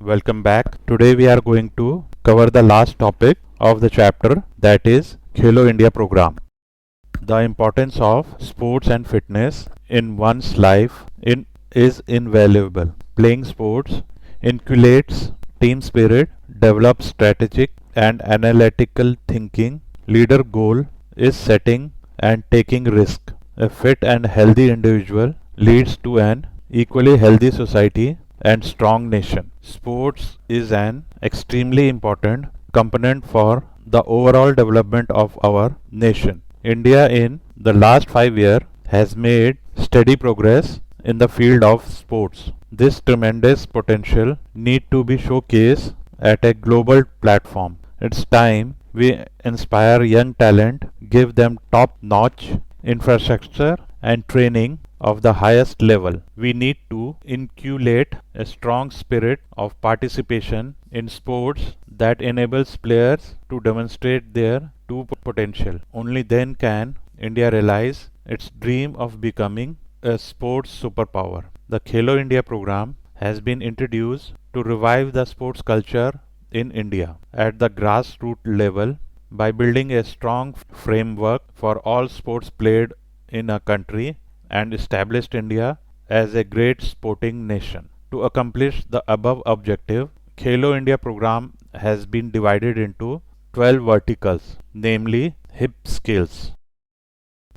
Welcome back. Today we are going to cover the last topic of the chapter, that is Khelo India program. The importance of sports and fitness in one's life is invaluable. Playing sports inculcates team spirit, develops strategic and analytical thinking. Leader goal is setting and taking risk. A fit and healthy individual leads to an equally healthy society and strong nation. Sports is an extremely important component for the overall development of our nation. India in the last 5 years has made steady progress in the field of sports. This tremendous potential need to be showcased at a global platform. It's time we inspire young talent, give them top-notch infrastructure and training of the highest level. We need to inculcate a strong spirit of participation in sports that enables players to demonstrate their true potential. Only then can India realize its dream of becoming a sports superpower. The Khelo India program has been introduced to revive the sports culture in India at the grassroots level by building a strong framework for all sports played in a country and established India as a great sporting nation. To accomplish the above objective, Khelo India program has been divided into 12 verticals, namely HIP skills.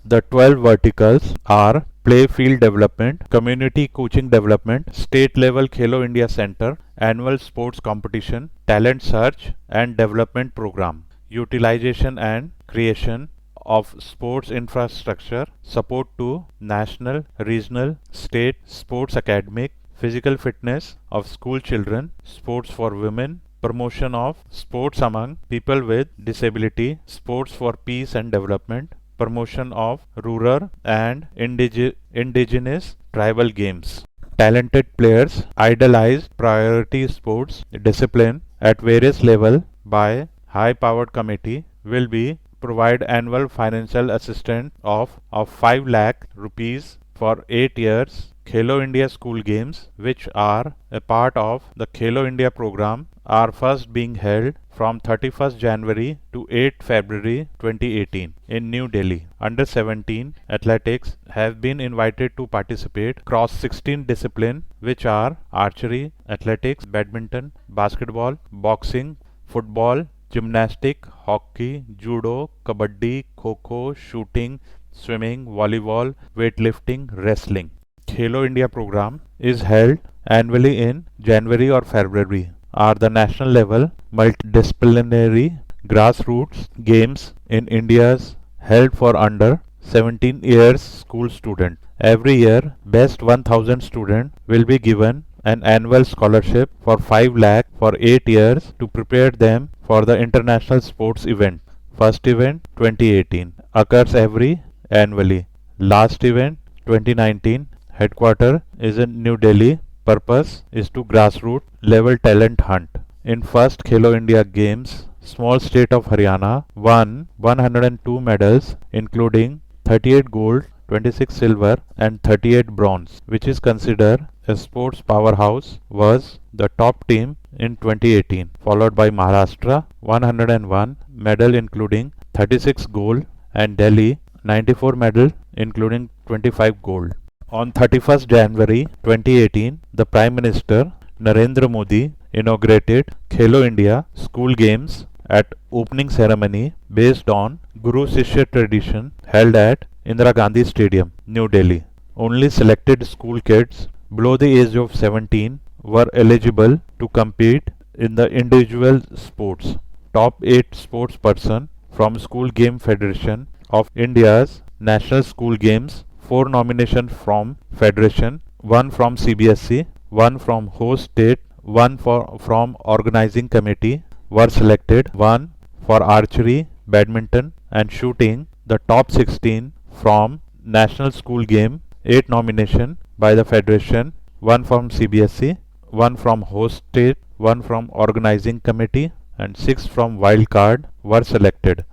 The 12 verticals are play field development, community coaching development, state level Khelo India Center, annual sports competition, talent search and development program, utilization and creation of sports infrastructure, support to national, regional, state sports academic, physical fitness of school children, sports for women, promotion of sports among people with disability, sports for peace and development, promotion of rural and indigenous tribal games. Talented players idolize priority sports discipline at various levels by high-powered committee will be provide annual financial assistance of 5 lakh rupees for 8 years. Khelo India School Games, which are a part of the Khelo India program, are first being held from 31st January to 8 February 2018 in New Delhi. Under 17 athletics have been invited to participate across 16 disciplines, which are archery, athletics, badminton, basketball, boxing, football, gymnastics, hockey, judo, kabaddi, kho-kho, shooting, swimming, volleyball, weightlifting, wrestling. Khelo India program is held annually in January or February. Are the national level multidisciplinary grassroots games in India's held for under 17 years school student. Every year, best 1000 students will be given an annual scholarship for 5 lakh for 8 years to prepare them for the international sports event. First event 2018 occurs annually. Last event 2019 headquarter is in New Delhi. Purpose is to grassroots level talent hunt. In first Khelo India Games, small state of Haryana won 102 medals including 38 gold, 26 silver and 38 bronze, which is considered a sports powerhouse, was the top team in 2018, followed by Maharashtra 101 medal including 36 gold and Delhi 94 medal including 25 gold. On 31st January 2018, the Prime Minister Narendra Modi inaugurated Khelo India School Games at opening ceremony based on Guru Shishya tradition held at Indira Gandhi Stadium, New Delhi. Only selected school kids below the age of 17 were eligible to compete in the individual sports. Top 8 sports person from School Game Federation of India's National School Games, 4 nominations from Federation, 1 from CBSE, 1 from host state, 1 from organizing committee were selected, 1 for archery, badminton and shooting. The top 16 from National School Game, 8 nomination by the Federation, 1 from CBSE, 1 from host state, 1 from organizing committee and 6 from wild card were selected.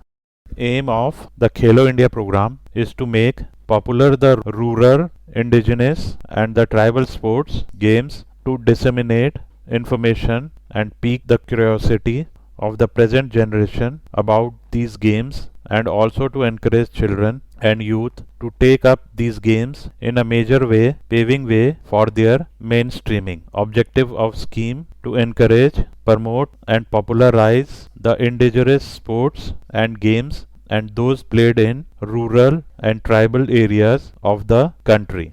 Aim of the Khelo India program is to make popular the rural, indigenous and the tribal sports games, to disseminate information and pique the curiosity of the present generation about these games, and also to encourage children and youth to take up these games in a major way, paving way for their mainstreaming. Objective of scheme: to encourage, promote and popularize the indigenous sports and games and those played in rural and tribal areas of the country.